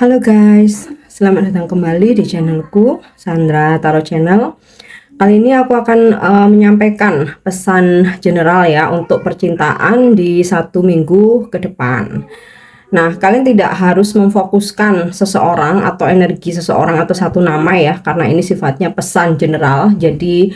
Halo guys, selamat datang kembali di channelku Sandra Tarot Channel. Kali ini aku akan menyampaikan pesan general ya untuk percintaan di 1 minggu ke depan. Nah, kalian tidak harus memfokuskan seseorang atau energi seseorang atau satu nama ya, karena ini sifatnya pesan general. Jadi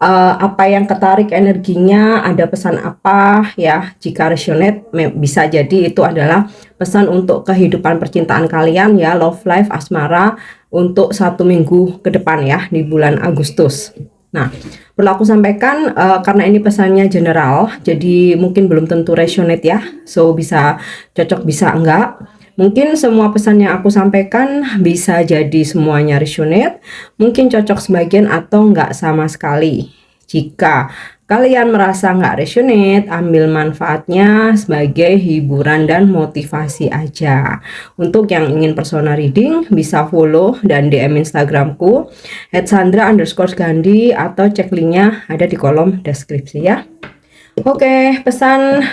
apa yang ketarik energinya, ada pesan apa ya, jika resonate bisa jadi itu adalah pesan untuk kehidupan percintaan kalian ya, love life asmara untuk 1 minggu ke depan ya, di bulan Agustus. Nah, perlu aku sampaikan karena ini pesannya general, jadi mungkin belum tentu resonate ya, so bisa cocok bisa enggak. Mungkin semua pesan yang aku sampaikan bisa jadi semuanya resonate, mungkin cocok sebagian atau enggak sama sekali. Jika kalian merasa nggak resonate, ambil manfaatnya sebagai hiburan dan motivasi aja. Untuk yang ingin personal reading, bisa follow dan DM Instagramku @sandra_gandhi atau cek linknya ada di kolom deskripsi ya. Oke, pesan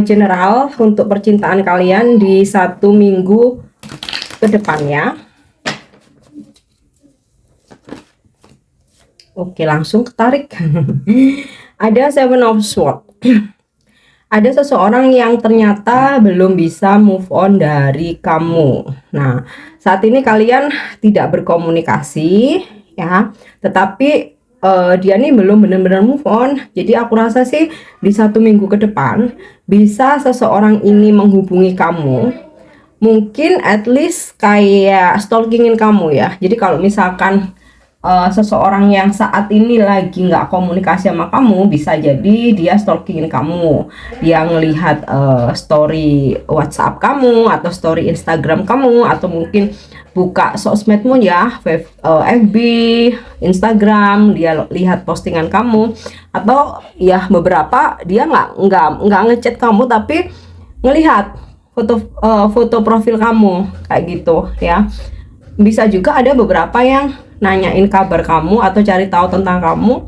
general untuk percintaan kalian di 1 minggu ke depannya. Oke, langsung ketarik. Ada Seven of Swords. Ada seseorang yang ternyata belum bisa move on dari kamu. Nah, saat ini kalian tidak berkomunikasi ya, tetapi dia nih belum benar-benar move on. Jadi aku rasa sih di 1 minggu ke depan bisa seseorang ini menghubungi kamu. Mungkin at least kayak stalkingin kamu ya. Jadi kalau misalkan seseorang yang saat ini lagi nggak komunikasi sama kamu, bisa jadi dia stalkingin kamu, dia ngelihat story WhatsApp kamu atau story Instagram kamu, atau mungkin buka sosmedmu ya, FB, Instagram, dia lihat postingan kamu, atau ya beberapa dia nggak ngechat kamu tapi ngelihat foto profil kamu kayak gitu ya. Bisa juga ada beberapa yang nanyain kabar kamu atau cari tahu tentang kamu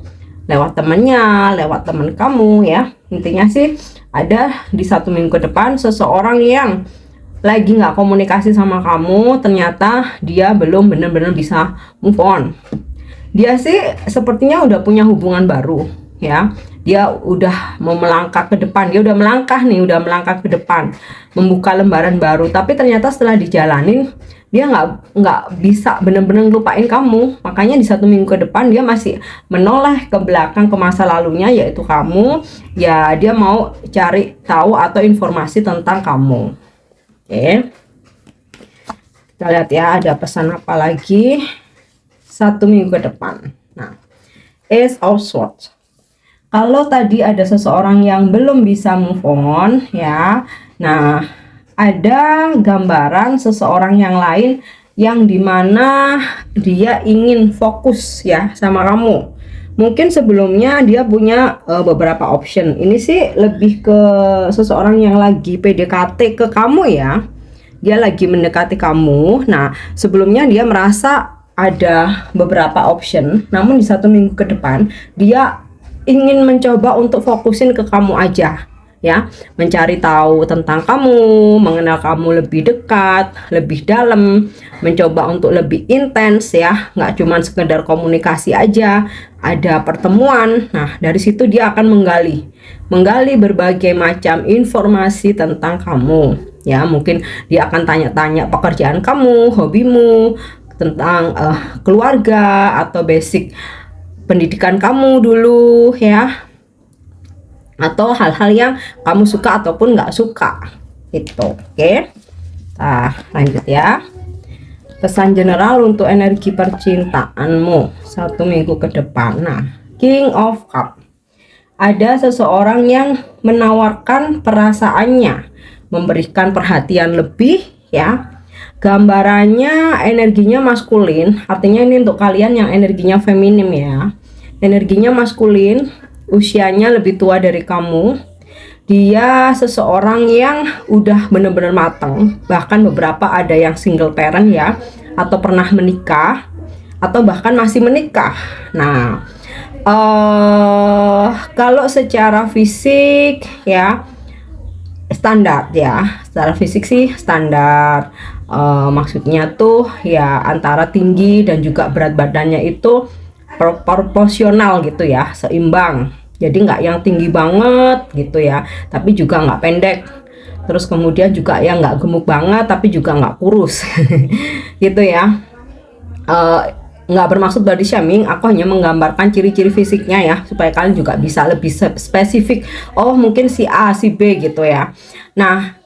lewat temennya, lewat temen kamu ya. Intinya sih ada di 1 minggu ke depan seseorang yang lagi nggak komunikasi sama kamu, ternyata dia belum benar-benar bisa move on. Dia sih sepertinya udah punya hubungan baru ya. Dia udah mau melangkah ke depan, dia udah melangkah ke depan, membuka lembaran baru. Tapi ternyata setelah dijalanin dia nggak bisa benar-benar lupain kamu. Makanya di 1 minggu ke depan dia masih menoleh ke belakang ke masa lalunya, yaitu kamu ya. Dia mau cari tahu atau informasi tentang kamu. Oke, kita lihat ya ada pesan apa lagi 1 minggu ke depan. Nah, Ace of Swords. Kalau tadi ada seseorang yang belum bisa move on ya, nah ada gambaran seseorang yang lain yang dimana dia ingin fokus ya sama kamu. Mungkin sebelumnya dia punya beberapa option. Ini sih lebih ke seseorang yang lagi PDKT ke kamu ya. Dia lagi mendekati kamu. Nah, sebelumnya dia merasa ada beberapa option, namun di 1 minggu ke depan dia ingin mencoba untuk fokusin ke kamu aja ya, mencari tahu tentang kamu, mengenal kamu lebih dekat, lebih dalam, mencoba untuk lebih intens ya, nggak cuma sekedar komunikasi aja, ada pertemuan. Nah, dari situ dia akan menggali berbagai macam informasi tentang kamu ya. Mungkin dia akan tanya-tanya pekerjaan kamu, hobimu, tentang keluarga atau basic pendidikan kamu dulu ya, atau hal-hal yang kamu suka ataupun nggak suka itu. Oke, nah lanjut ya, pesan general untuk energi percintaanmu 1 minggu ke depan. Nah, King of Cup. Ada seseorang yang menawarkan perasaannya, memberikan perhatian lebih ya. Gambarannya energinya maskulin, artinya ini untuk kalian yang energinya feminim ya. Energinya maskulin, usianya lebih tua dari kamu. Dia seseorang yang udah bener-bener mateng, bahkan beberapa ada yang single parent ya, atau pernah menikah, atau bahkan masih menikah. Nah, kalau secara fisik ya standar ya, secara fisik sih standar, Maksudnya tuh ya antara tinggi dan juga berat badannya itu proporsional gitu ya, seimbang. Jadi nggak yang tinggi banget gitu ya, tapi juga nggak pendek. Terus kemudian juga ya nggak gemuk banget, tapi juga nggak kurus, gitu ya. Eh, nggak bermaksud body shaming, aku hanya menggambarkan ciri-ciri fisiknya ya, supaya kalian juga bisa lebih spesifik. Oh mungkin si A, si B gitu ya. Nah,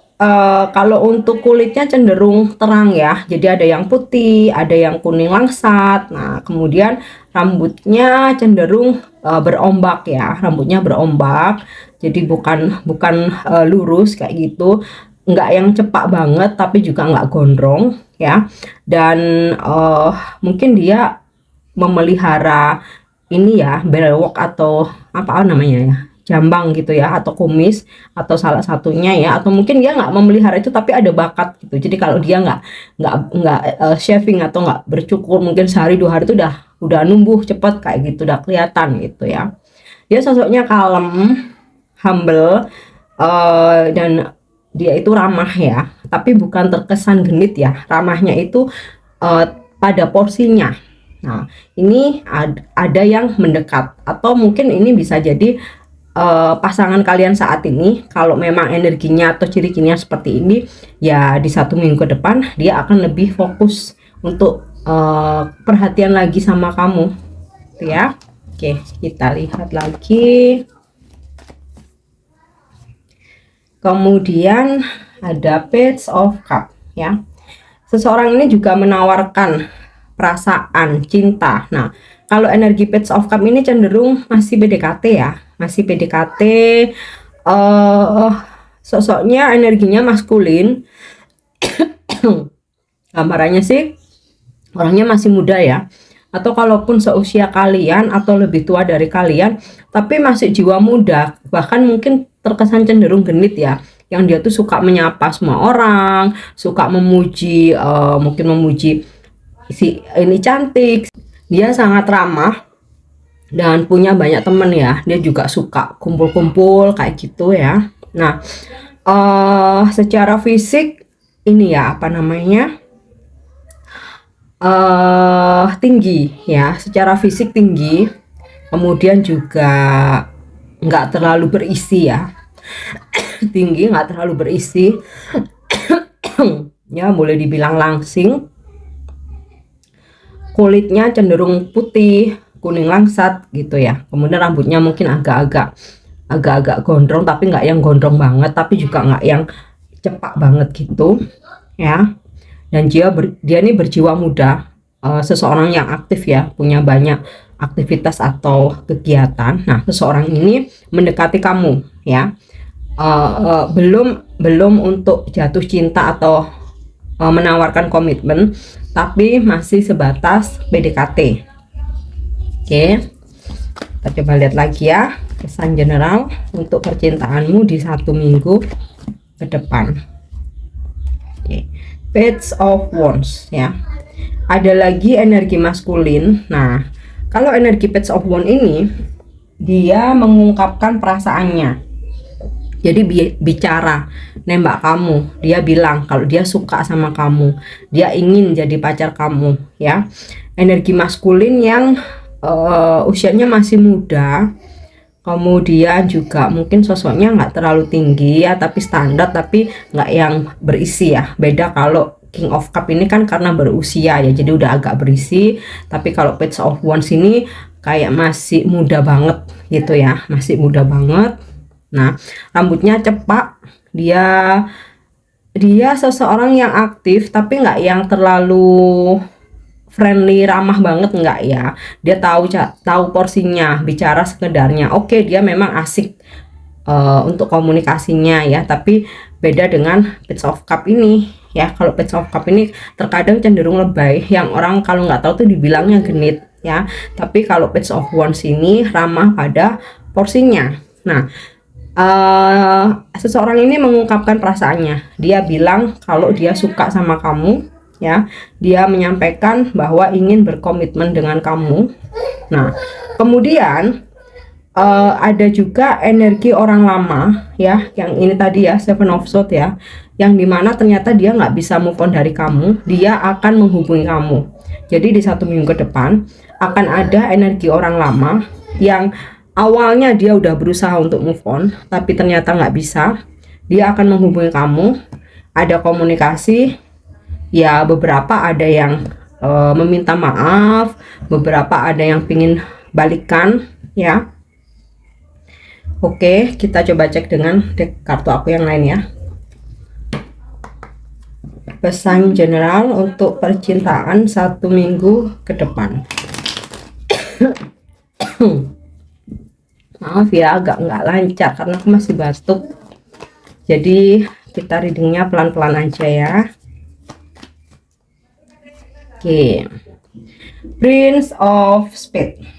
kalau untuk kulitnya cenderung terang ya, jadi ada yang putih, ada yang kuning langsat. Nah, kemudian rambutnya cenderung berombak ya, rambutnya berombak. Jadi bukan bukan lurus kayak gitu, nggak yang cepak banget, tapi juga nggak gondrong ya. Dan mungkin dia memelihara ini ya, berewok atau apa namanya ya, jambang gitu ya, atau kumis, atau salah satunya ya, atau mungkin dia nggak memelihara itu tapi ada bakat gitu. Jadi kalau dia nggak shaving atau nggak bercukur mungkin sehari 2 hari itu udah numbuh cepet kayak gitu, udah kelihatan gitu ya. Dia sosoknya kalem, humble, dan dia itu ramah ya, tapi bukan terkesan genit ya. Ramahnya itu pada porsinya. Nah, ini ada yang mendekat, atau mungkin ini bisa jadi pasangan kalian saat ini. Kalau memang energinya atau ciri-cirinya seperti ini, ya di 1 minggu ke depan dia akan lebih fokus untuk perhatian lagi sama kamu, gitu ya. Oke, kita lihat lagi. Kemudian ada Page of Cup ya. Seseorang ini juga menawarkan perasaan cinta. Nah, kalau energi Page of Cup ini cenderung masih PDKT ya, masih PDKT. Sosoknya energinya maskulin. Gambarannya sih orangnya masih muda ya, atau kalaupun seusia kalian atau lebih tua dari kalian, tapi masih jiwa muda, bahkan mungkin terkesan cenderung genit ya, yang dia tuh suka menyapa semua orang, suka memuji, mungkin memuji si ini cantik. Dia sangat ramah dan punya banyak temen ya, dia juga suka kumpul-kumpul kayak gitu ya. Nah, secara fisik ini ya, apa namanya, tinggi ya, secara fisik tinggi, kemudian juga nggak terlalu berisi ya, tinggi nggak terlalu berisi, ya boleh dibilang langsing. Kulitnya cenderung putih kuning langsat gitu ya, kemudian rambutnya mungkin agak-agak gondrong, tapi nggak yang gondrong banget, tapi juga nggak yang cepak banget gitu ya. Dan dia ini berjiwa muda, seseorang yang aktif ya, punya banyak aktivitas atau kegiatan. Nah, seseorang ini mendekati kamu ya, belum untuk jatuh cinta atau menawarkan komitmen, tapi masih sebatas PDKT. Oke, kita coba lihat lagi ya kesan general untuk percintaanmu di 1 minggu ke depan. Oke, Page of Wands ya. Ada lagi energi maskulin. Nah, kalau energi Page of Wands ini, dia mengungkapkan perasaannya. Jadi bicara, nembak kamu. Dia bilang kalau dia suka sama kamu, dia ingin jadi pacar kamu ya. Energi maskulin yang usianya masih muda. Kemudian juga mungkin sosoknya nggak terlalu tinggi ya, tapi standar, tapi nggak yang berisi ya. Beda kalau King of Cup ini kan karena berusia ya, jadi udah agak berisi. Tapi kalau Page of Wands ini kayak masih muda banget gitu ya, masih muda banget. Nah, rambutnya cepak. Dia seseorang yang aktif, tapi nggak yang terlalu friendly, ramah banget, nggak ya. Dia tahu porsinya, bicara sekedarnya. Oke, dia memang asik untuk komunikasinya ya, tapi beda dengan Page of Cup ini ya. Kalau Page of Cup ini terkadang cenderung lebay, yang orang kalau nggak tahu tuh dibilangnya genit ya. Tapi kalau Page of Wands ini ramah pada porsinya. Nah, seseorang ini mengungkapkan perasaannya. Dia bilang kalau dia suka sama kamu ya. Dia menyampaikan bahwa ingin berkomitmen dengan kamu. Nah, kemudian Ada juga energi orang lama ya, yang ini tadi ya, Seven of Swords ya, yang dimana ternyata dia nggak bisa move on dari kamu, dia akan menghubungi kamu. Jadi di 1 minggu ke depan akan ada energi orang lama yang awalnya dia udah berusaha untuk move on, tapi ternyata nggak bisa. Dia akan menghubungi kamu, ada komunikasi, ya beberapa ada yang meminta maaf, beberapa ada yang pingin balikan ya. Oke, kita coba cek dengan dek kartu aku yang lain ya. Pesan general untuk percintaan 1 minggu ke depan. Maaf ya, agak nggak lancar karena aku masih batuk. Jadi kita readingnya pelan-pelan aja ya. Oke, Prince of Spades.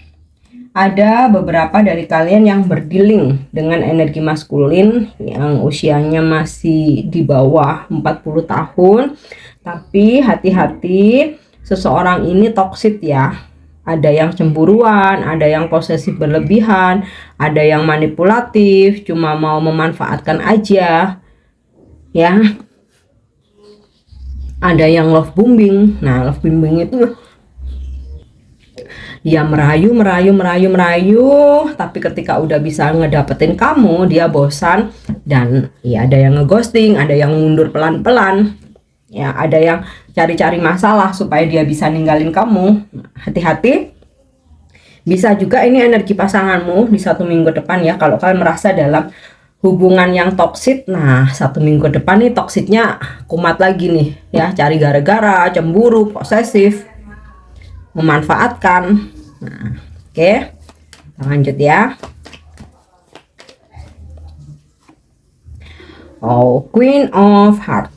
Ada beberapa dari kalian yang berdealing dengan energi maskulin yang usianya masih di bawah 40 tahun. Tapi hati-hati, seseorang ini toksik ya. Ada yang cemburuan, ada yang posesif berlebihan, ada yang manipulatif, cuma mau memanfaatkan aja. Ya. Ada yang love bombing. Nah, love bombing itu dia merayu, tapi ketika udah bisa ngedapetin kamu, dia bosan, dan ya ada yang ngeghosting, ada yang mundur pelan-pelan, ya ada yang cari-cari masalah supaya dia bisa ninggalin kamu. Hati-hati, bisa juga ini energi pasanganmu di 1 minggu depan ya. Kalau kalian merasa dalam hubungan yang toksik, nah 1 minggu depan nih toksiknya kumat lagi nih ya, cari gara-gara, cemburu, posesif, memanfaatkan. Nah, oke, kita lanjut ya. Queen of Heart,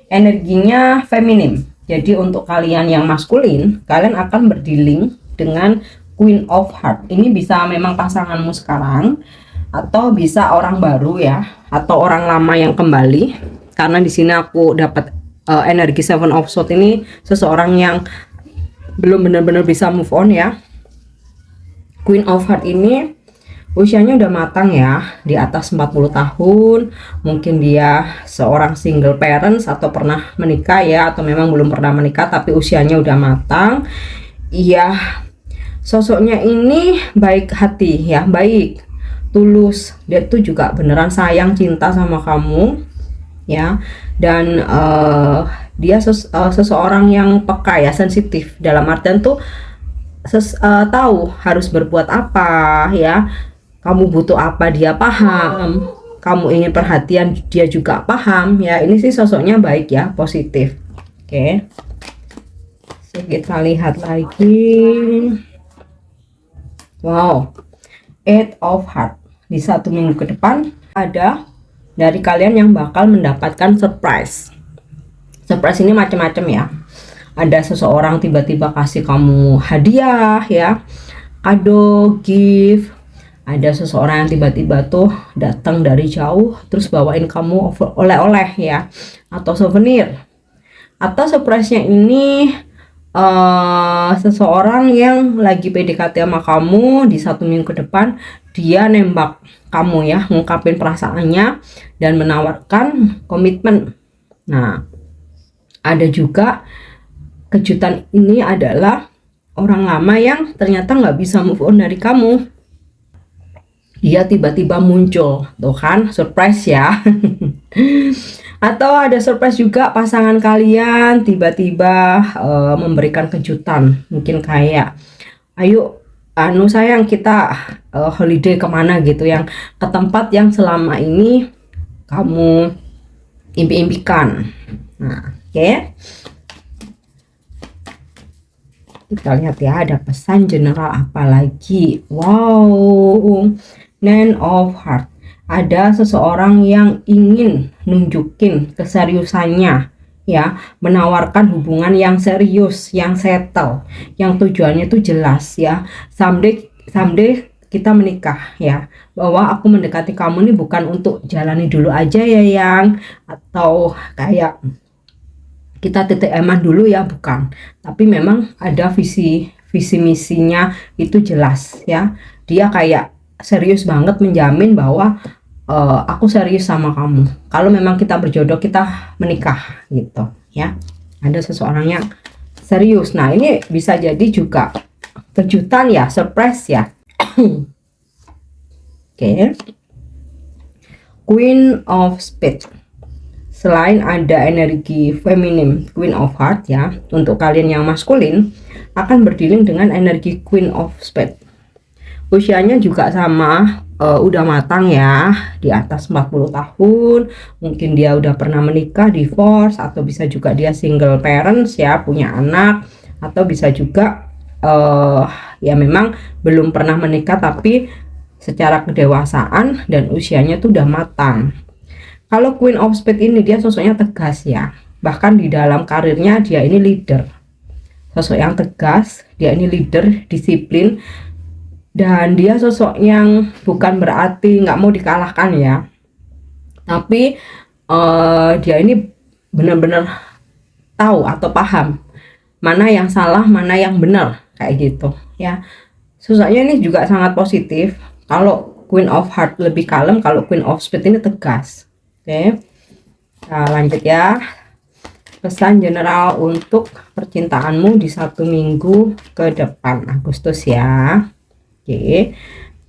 energinya feminim. Jadi untuk kalian yang maskulin, kalian akan berdealing dengan Queen of Heart. Ini bisa memang pasanganmu sekarang, atau bisa orang baru ya, atau orang lama yang kembali. Karena di sini aku dapat energi Seven of Swords, ini seseorang yang belum benar-benar bisa move on ya. Queen of Heart ini usianya udah matang ya, di atas 40 tahun. Mungkin dia seorang single parents atau pernah menikah ya, atau memang belum pernah menikah tapi usianya udah matang. Iya, sosoknya ini baik hati ya, baik, tulus. Dia tuh juga beneran sayang, cinta sama kamu ya. Dan dia seseorang yang peka ya, sensitif, dalam artian tuh tahu harus berbuat apa ya, kamu butuh apa dia paham, kamu ingin perhatian dia juga paham ya. Ini sih sosoknya baik ya, positif. Oke, kita lihat lagi. Wow, Eight of Heart. Di 1 minggu ke depan ada dari kalian yang bakal mendapatkan surprise. Surprise ini macam-macam ya. Ada seseorang tiba-tiba kasih kamu hadiah ya, kado, gift. Ada seseorang yang tiba-tiba tuh datang dari jauh terus bawain kamu oleh-oleh ya, atau souvenir. Atau surprise-nya ini seseorang yang lagi PDKT sama kamu, di 1 minggu ke depan dia nembak kamu ya, ngungkapin perasaannya dan menawarkan komitmen. Nah, ada juga kejutan ini adalah orang lama yang ternyata nggak bisa move on dari kamu. Dia tiba-tiba muncul, tuh kan, surprise ya. Atau ada surprise juga pasangan kalian tiba-tiba memberikan kejutan, mungkin kayak, ayo sayang kita holiday kemana gitu, yang ke tempat yang selama ini kamu impi-impikan. Nah, oke. Kita lihat ya, ada pesan general apa lagi. Wow, Nine of Heart. Ada seseorang yang ingin nunjukin keseriusannya ya, menawarkan hubungan yang serius, yang settle, yang tujuannya itu jelas ya. Someday kita menikah ya, bahwa aku mendekati kamu ini bukan untuk jalani dulu aja ya yang, atau kayak kita titik eman dulu ya, bukan, tapi memang ada visi misinya itu jelas ya. Dia kayak serius banget menjamin bahwa aku serius sama kamu. Kalau memang kita berjodoh, kita menikah gitu ya. Ada seseorang yang serius. Nah, ini bisa jadi juga kejutan ya, surprise ya. Oke. Queen of Spades. Selain ada energi feminim Queen of Heart ya, untuk kalian yang maskulin akan berdealing dengan energi Queen of Spades. Usianya juga sama, udah matang ya, di atas 40 tahun. Mungkin dia udah pernah menikah, divorce, atau bisa juga dia single parents ya, punya anak, atau bisa juga ya memang belum pernah menikah tapi secara kedewasaan dan usianya tuh udah matang. Kalau Queen of Spades ini dia sosoknya tegas ya, bahkan di dalam karirnya dia ini leader, sosok yang tegas, dia ini leader, disiplin, dan dia sosok yang bukan berarti nggak mau dikalahkan ya, tapi dia ini benar-benar tahu atau paham mana yang salah, mana yang benar, kayak gitu ya. Sosoknya ini juga sangat positif. Kalau Queen of Heart lebih kalem, kalau Queen of Spades ini tegas. Oke, nah, lanjut ya. Pesan general untuk percintaanmu di 1 minggu ke depan Agustus ya. Oke,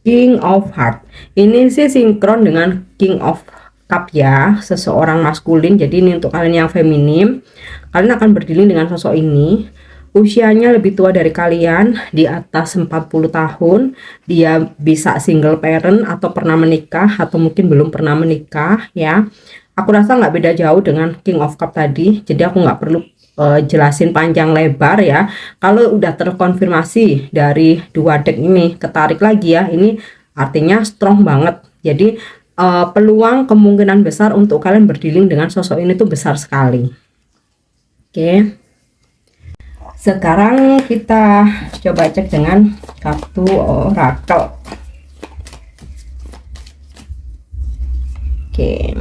King of Heart ini sih sinkron dengan King of Cup ya, seseorang maskulin. Jadi ini untuk kalian yang feminim, kalian akan berdealing dengan sosok ini. Usianya lebih tua dari kalian, di atas 40 tahun. Dia bisa single parent atau pernah menikah, atau mungkin belum pernah menikah ya. Aku rasa nggak beda jauh dengan King of Cup tadi, jadi aku nggak perlu jelasin panjang lebar ya. Kalau udah terkonfirmasi dari 2 deck ini, ketarik lagi ya, ini artinya strong banget. Jadi peluang kemungkinan besar untuk kalian berdealing dengan sosok ini tuh besar sekali. Oke. Sekarang kita coba cek dengan kartu oracle. Oke.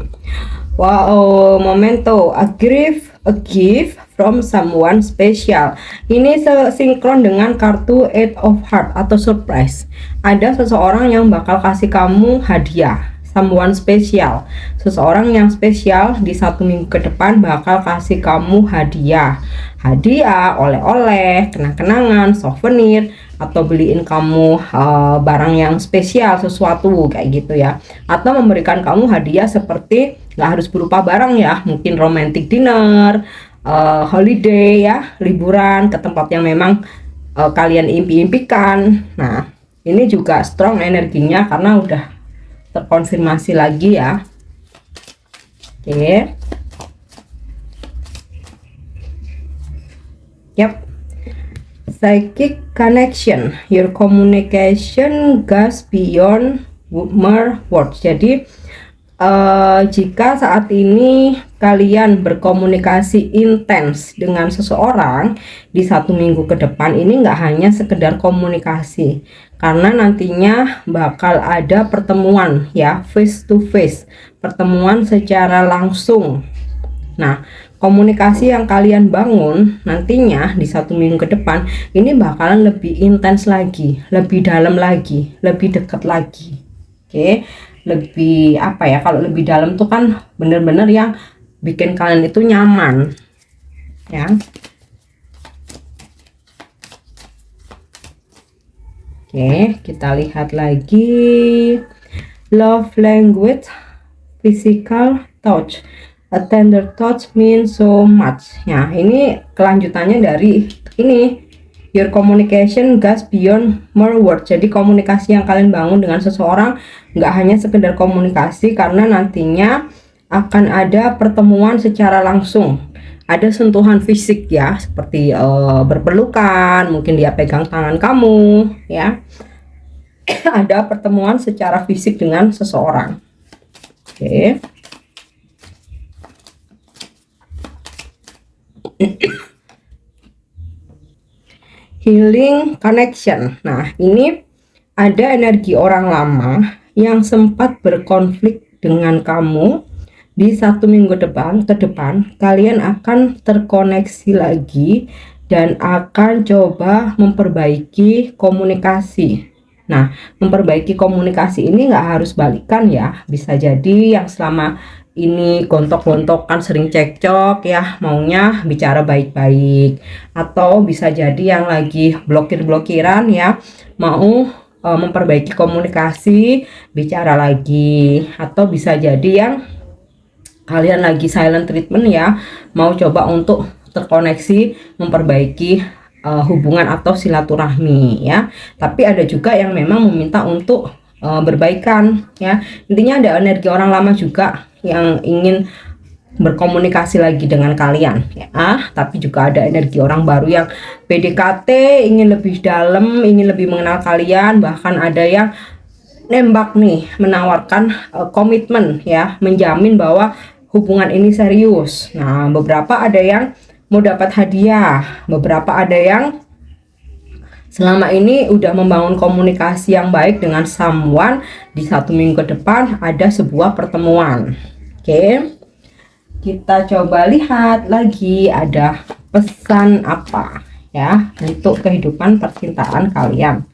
Wow, momento, a gift from someone special. Ini sinkron dengan kartu Eight of Heart atau surprise. Ada seseorang yang bakal kasih kamu hadiah. Someone special, seseorang yang spesial di 1 minggu ke depan bakal kasih kamu hadiah, oleh-oleh, kenang-kenangan, souvenir, atau beliin kamu barang yang spesial, sesuatu kayak gitu ya, atau memberikan kamu hadiah seperti nggak harus berupa barang ya, mungkin romantic dinner, holiday ya, liburan ke tempat yang memang kalian impi-impikan. Nah, ini juga strong energinya karena udah terkonfirmasi lagi ya. Oke. Yep. Psychic connection, your communication goes beyond mere words. Jadi jika saat ini kalian berkomunikasi intens dengan seseorang di 1 minggu ke depan, ini nggak hanya sekedar komunikasi, karena nantinya bakal ada pertemuan ya, face to face, pertemuan secara langsung. Nah, komunikasi yang kalian bangun nantinya di 1 minggu ke depan ini bakalan lebih intens lagi, lebih dalam lagi, lebih dekat lagi. Oke, lebih apa ya, kalau lebih dalam tuh kan bener-bener yang bikin kalian itu nyaman ya. Oke, kita lihat lagi. Love language, physical touch, a tender touch means so much. Ya, ini kelanjutannya dari ini, your communication goes beyond mere words. Jadi komunikasi yang kalian bangun dengan seseorang nggak hanya sekedar komunikasi, karena nantinya akan ada pertemuan secara langsung, ada sentuhan fisik ya, seperti berpelukan, mungkin dia pegang tangan kamu ya. Ada pertemuan secara fisik dengan seseorang. Oke. Healing connection. Nah, ini ada energi orang lama yang sempat berkonflik dengan kamu. Di 1 minggu ke depan kalian akan terkoneksi lagi dan akan coba memperbaiki komunikasi Nah, memperbaiki komunikasi ini nggak harus balikan ya. Bisa jadi yang selama ini gontok-gontokan sering cekcok ya, maunya bicara baik-baik. Atau bisa jadi yang lagi blokir-blokiran ya, mau memperbaiki komunikasi, bicara lagi. Atau bisa jadi yang kalian lagi silent treatment ya, mau coba untuk terkoneksi, memperbaiki hubungan atau silaturahmi ya. Tapi ada juga yang memang meminta untuk berbaikan ya. Intinya ada energi orang lama juga yang ingin berkomunikasi lagi dengan kalian ya. Tapi juga ada energi orang baru yang PDKT, ingin lebih dalam, ingin lebih mengenal kalian, bahkan ada yang nembak nih, menawarkan komitmen ya, menjamin bahwa hubungan ini serius. Nah, beberapa ada yang mau dapat hadiah, beberapa ada yang selama ini udah membangun komunikasi yang baik dengan someone. Di 1 minggu ke depan ada sebuah pertemuan. Oke, kita coba lihat lagi ada pesan apa ya untuk kehidupan percintaan kalian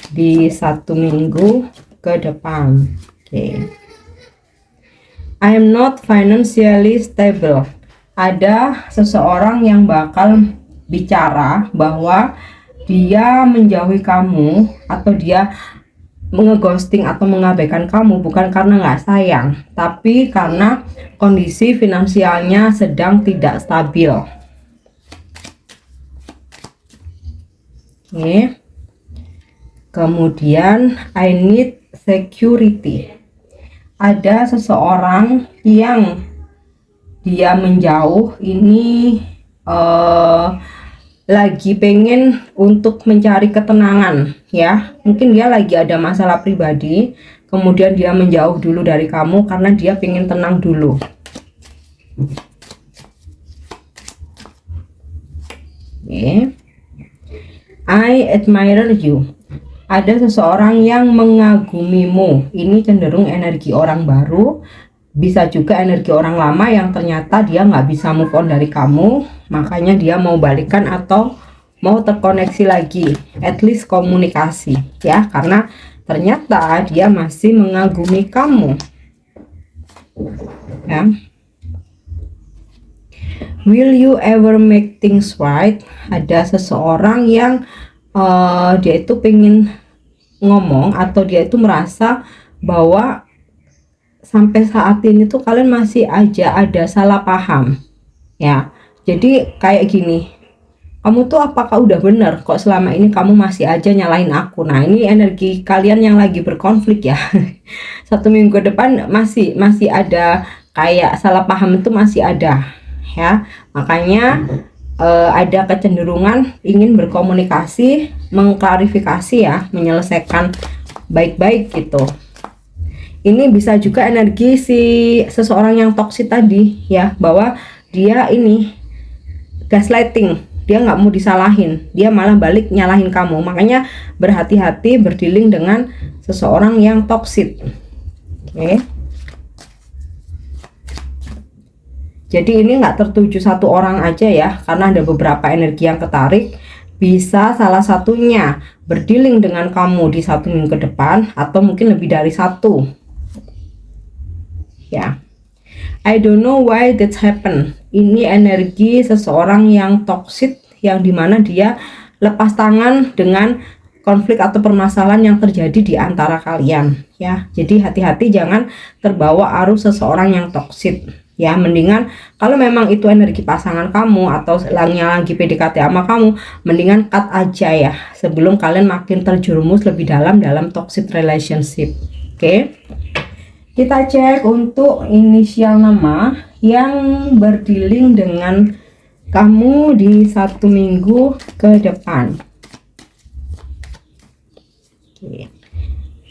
di 1 minggu ke depan. Oke. I am not financially stable. Ada seseorang yang bakal bicara bahwa dia menjauhi kamu atau dia ngeghosting atau mengabaikan kamu bukan karena nggak sayang, tapi karena kondisi finansialnya sedang tidak stabil. Oke. Kemudian I need security. Ada seseorang yang dia menjauh ini lagi pengen untuk mencari ketenangan ya. Mungkin dia lagi ada masalah pribadi, kemudian dia menjauh dulu dari kamu karena dia pengen tenang dulu. Okay. I admire you. Ada seseorang yang mengagumimu. Ini cenderung energi orang baru, bisa juga energi orang lama yang ternyata dia nggak bisa move on dari kamu, makanya dia mau balikan atau mau terkoneksi lagi, at least komunikasi ya, karena ternyata dia masih mengagumi kamu ya. Will you ever make things right? Ada seseorang yang dia itu pengen ngomong atau dia itu merasa bahwa sampai saat ini tuh kalian masih aja ada salah paham ya. Jadi kayak gini, kamu tuh apakah udah bener kok selama ini kamu masih aja nyalahin aku. Nah, ini energi kalian yang lagi berkonflik ya. 1 minggu ke depan masih ada kayak salah paham itu masih ada ya. Makanya ada kecenderungan ingin berkomunikasi, mengklarifikasi ya, menyelesaikan baik-baik gitu. Ini bisa juga energi si seseorang yang toksik tadi ya, bahwa dia ini gaslighting, dia nggak mau disalahin, dia malah balik nyalahin kamu. Makanya berhati-hati berdealing dengan seseorang yang toksik. Oke. Jadi ini nggak tertuju satu orang aja ya, karena ada beberapa energi yang ketarik. Bisa salah satunya berdealing dengan kamu di 1 minggu ke depan, atau mungkin lebih dari satu. Ya, I don't know why that happen. Ini energi seseorang yang toksik, yang dimana dia lepas tangan dengan konflik atau permasalahan yang terjadi di antara kalian ya. Jadi hati-hati jangan terbawa arus seseorang yang toksik. Ya, mendingan kalau memang itu energi pasangan kamu atau lagi PDKT sama kamu, mendingan cut aja ya sebelum kalian makin terjerumus lebih dalam toxic relationship. Oke. Kita cek untuk inisial nama yang berdealing dengan kamu di 1 minggu ke depan. Oke.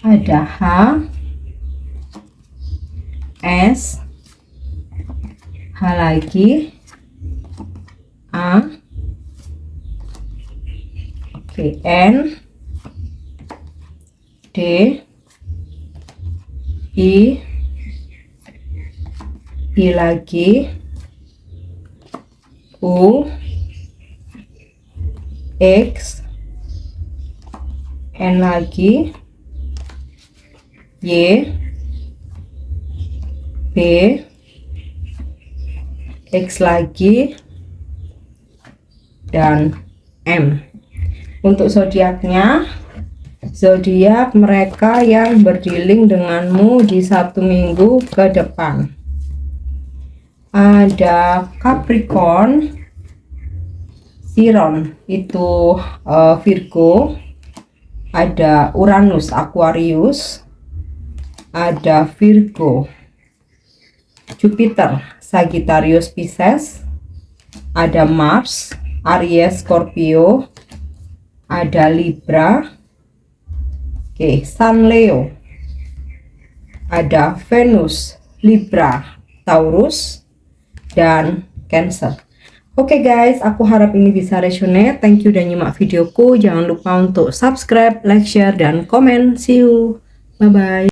Ada H, S, H lagi, A, oke, N, D, I lagi, U, X, N lagi, Y, B, X lagi, dan M. Untuk zodiaknya, zodiak mereka yang berdealing denganmu di 1 minggu ke depan. Ada Capricorn, Chiron itu Virgo, ada Uranus Aquarius, ada Virgo, Jupiter Sagittarius Pisces, ada Mars Aries Scorpio, ada Libra, oke, Sun Leo, ada Venus Libra Taurus, dan Cancer. Oke guys, aku harap ini bisa resonate. Thank you udah nyimak videoku. Jangan lupa untuk subscribe, like, share, dan komen. See you. Bye bye.